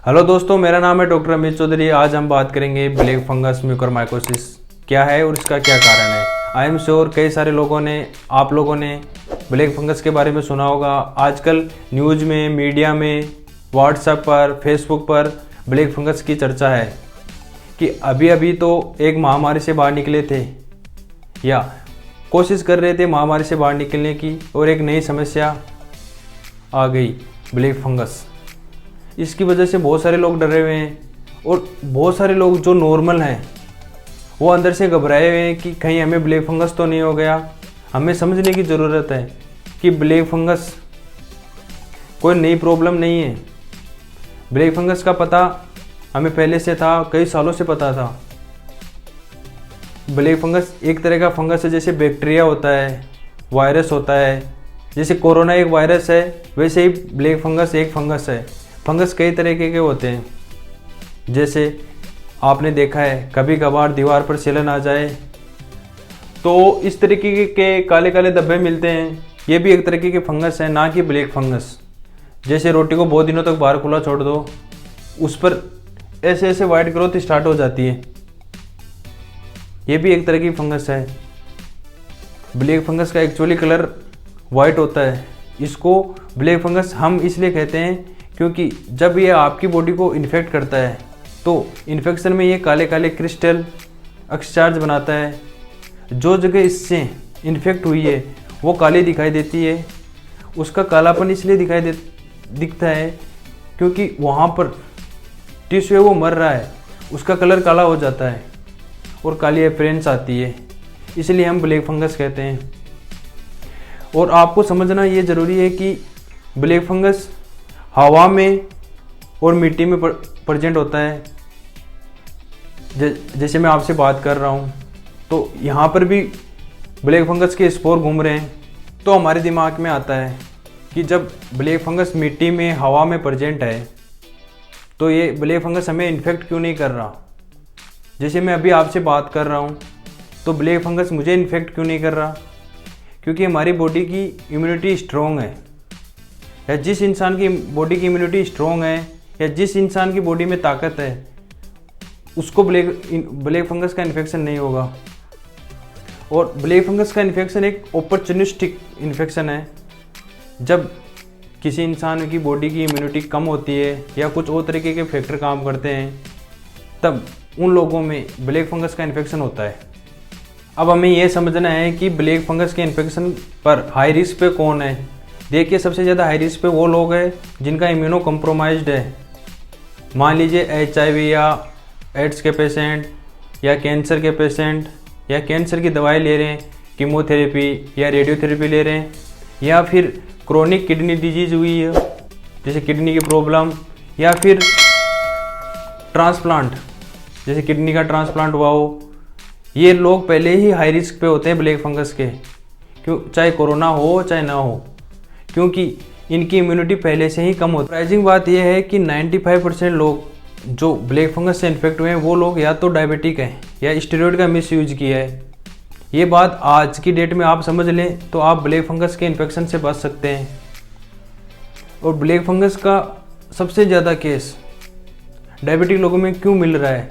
Hello दोस्तों, मेरा नाम है डॉक्टर अमित चौधरी। आज हम बात करेंगे ब्लैक फंगस म्यूकरमाइकोसिस क्या है और इसका क्या कारण है। आई एम श्योर कई सारे आप लोगों ने ब्लैक फंगस के बारे में सुना होगा। आजकल न्यूज़ में, मीडिया में, व्हाट्सएप पर, फेसबुक पर ब्लैक फंगस की चर्चा है कि अभी अभी तो एक महामारी से बाहर निकले थे या कोशिश कर रहे थे महामारी से बाहर निकलने की, और एक नई समस्या आ गई, ब्लैक फंगस। इसकी वजह से बहुत सारे लोग डरे हुए हैं और बहुत सारे लोग जो नॉर्मल हैं वो अंदर से घबराए हुए हैं कि कहीं हमें ब्लैक फंगस तो नहीं हो गया। हमें समझने की ज़रूरत है कि ब्लैक फंगस कोई नई प्रॉब्लम नहीं है। ब्लैक फंगस का पता हमें पहले से था, कई सालों से पता था। ब्लैक फंगस एक तरह का फंगस है, जैसे बैक्टीरिया होता है, वायरस होता है। जैसे कोरोना एक वायरस है, वैसे ही ब्लैक फंगस एक फंगस है। फंगस कई तरीके के होते हैं, जैसे आपने देखा है कभी कभार दीवार पर सिलन आ जाए तो इस तरीके के काले काले धब्बे मिलते हैं। ये भी एक तरीके के फंगस है, ना कि ब्लैक फंगस। जैसे रोटी को बहुत दिनों तक बाहर खुला छोड़ दो, उस पर ऐसे ऐसे वाइट ग्रोथ स्टार्ट हो जाती है। ये भी एक तरह की फंगस है। ब्लैक फंगस का एक्चुअली कलर वाइट होता है। इसको ब्लैक फंगस हम इसलिए कहते हैं क्योंकि जब ये आपकी बॉडी को इन्फेक्ट करता है तो इन्फेक्शन में ये काले काले क्रिस्टल एक्सचार्ज बनाता है। जो जगह इससे इन्फेक्ट हुई है वो काली दिखाई देती है। उसका कालापन इसलिए दिखता है क्योंकि वहाँ पर टिश्यू है वो मर रहा है, उसका कलर काला हो जाता है और काली अपीयरेंस आती है, इसलिए हम ब्लैक फंगस कहते हैं। और आपको समझना ये ज़रूरी है कि ब्लैक फंगस हवा में और मिट्टी में प्रेजेंट होता है। जैसे मैं आपसे बात कर रहा हूँ तो यहाँ पर भी ब्लैक फंगस के स्पोर घूम रहे हैं, तो हमारे दिमाग में आता है कि जब ब्लैक फंगस मिट्टी में, हवा में प्रेजेंट है तो ये ब्लैक फंगस हमें इन्फेक्ट क्यों नहीं कर रहा। जैसे मैं अभी आपसे बात कर रहा हूँ तो ब्लैक फंगस मुझे इन्फेक्ट क्यों नहीं कर रहा, क्योंकि हमारी बॉडी की इम्यूनिटी स्ट्रॉन्ग है। या जिस इंसान की बॉडी की इम्यूनिटी स्ट्रॉन्ग है या जिस इंसान की बॉडी में ताकत है उसको ब्लैक फंगस का इन्फेक्शन नहीं होगा। और ब्लैक फंगस का इन्फेक्शन एक अपॉर्चुनिस्टिक इन्फेक्शन है। जब किसी इंसान की बॉडी की इम्यूनिटी कम होती है या कुछ और तरीके के फैक्टर काम करते हैं तब उन लोगों में ब्लैक फंगस का इन्फेक्शन होता है। अब हमें यह समझना है कि ब्लैक फंगस के इन्फेक्शन पर हाई रिस्क पे कौन है। देखिए, सबसे ज़्यादा हाई रिस्क पे वो लोग हैं जिनका इम्यूनो कम्प्रोमाइज्ड है। मान लीजिए HIV या एड्स के पेशेंट या कैंसर के पेशेंट, या कैंसर की दवाई ले रहे हैं, कीमोथेरेपी या रेडियोथेरेपी ले रहे हैं, या फिर क्रोनिक किडनी डिजीज हुई है जैसे किडनी की प्रॉब्लम, या फिर ट्रांसप्लांट जैसे किडनी का ट्रांसप्लांट हुआ हो। ये लोग पहले ही हाई रिस्क पे होते हैं ब्लैक फंगस के, क्यों, चाहे कोरोना हो चाहे ना हो, क्योंकि इनकी इम्यूनिटी पहले से ही कम होती है। सरप्राइजिंग बात यह है कि 95% लोग जो ब्लैक फंगस से इन्फेक्ट हुए हैं वो लोग या तो डायबिटिक हैं या स्टेरॉइड का मिस यूज किया है। ये बात आज की डेट में आप समझ लें तो आप ब्लैक फंगस के इन्फेक्शन से बच सकते हैं। और ब्लैक फंगस का सबसे ज़्यादा केस डायबिटिक लोगों में क्यों मिल रहा है।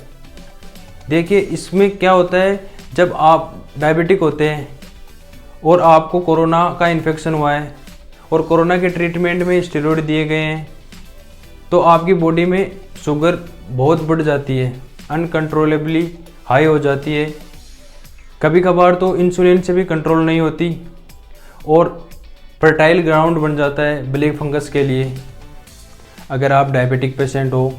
देखिए, इसमें क्या होता है, जब आप डायबिटिक होते हैं और आपको कोरोना का इन्फेक्शन हुआ है और कोरोना के ट्रीटमेंट में स्टेरॉइड दिए गए हैं तो आपकी बॉडी में शुगर बहुत बढ़ जाती है, अनकंट्रोलेबली हाई हो जाती है। कभी कभार तो इंसुलिन से भी कंट्रोल नहीं होती और फर्टाइल ग्राउंड बन जाता है ब्लैक फंगस के लिए। अगर आप डायबिटिक पेशेंट हो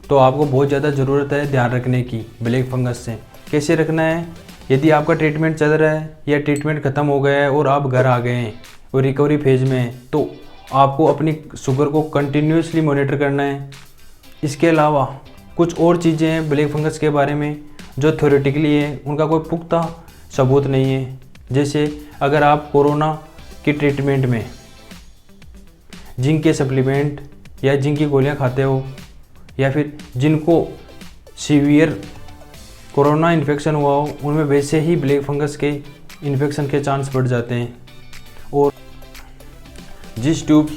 तो आपको बहुत ज़्यादा ज़रूरत है ध्यान रखने की ब्लैक फंगस से। कैसे रखना है, यदि आपका ट्रीटमेंट चल रहा है या ट्रीटमेंट ख़त्म हो गया है और आप घर आ गए हैं और रिकवरी फेज में है तो आपको अपनी शुगर को कंटिन्यूसली मॉनिटर करना है। इसके अलावा कुछ और चीज़ें हैं ब्लैक फंगस के बारे में जो थ्योरेटिकली है, उनका कोई पुख्ता सबूत नहीं है। जैसे अगर आप कोरोना की ट्रीटमेंट में जिंक के सप्लीमेंट या जिंक की गोलियां खाते हो, या फिर जिनको सीवियर कोरोना इन्फेक्शन हुआ हो, उनमें वैसे ही ब्लैक फंगस के इन्फेक्शन के चांस बढ़ जाते हैं। और जिस ट्यूब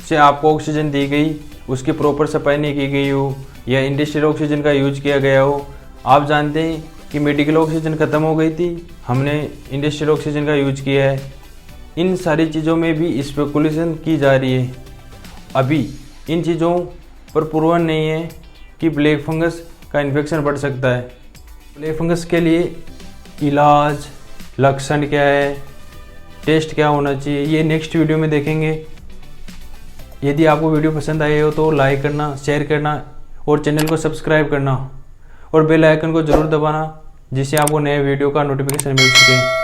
से आपको ऑक्सीजन दी गई उसकी प्रॉपर सफाई नहीं की गई हो या इंडस्ट्रियल ऑक्सीजन का यूज किया गया हो। आप जानते हैं कि मेडिकल ऑक्सीजन ख़त्म हो गई थी, हमने इंडस्ट्रियल ऑक्सीजन का यूज किया है। इन सारी चीज़ों में भी स्पेकुलेशन की जा रही है। अभी इन चीज़ों पर प्रूवन नहीं है कि ब्लैक फंगस का इन्फेक्शन बढ़ सकता है। ब्लैक फंगस के लिए इलाज, लक्षण क्या है, टेस्ट क्या होना चाहिए, ये नेक्स्ट वीडियो में देखेंगे। यदि आपको वीडियो पसंद आई हो तो लाइक करना, शेयर करना और चैनल को सब्सक्राइब करना और बेल आइकन को ज़रूर दबाना, जिससे आपको नए वीडियो का नोटिफिकेशन मिल सके।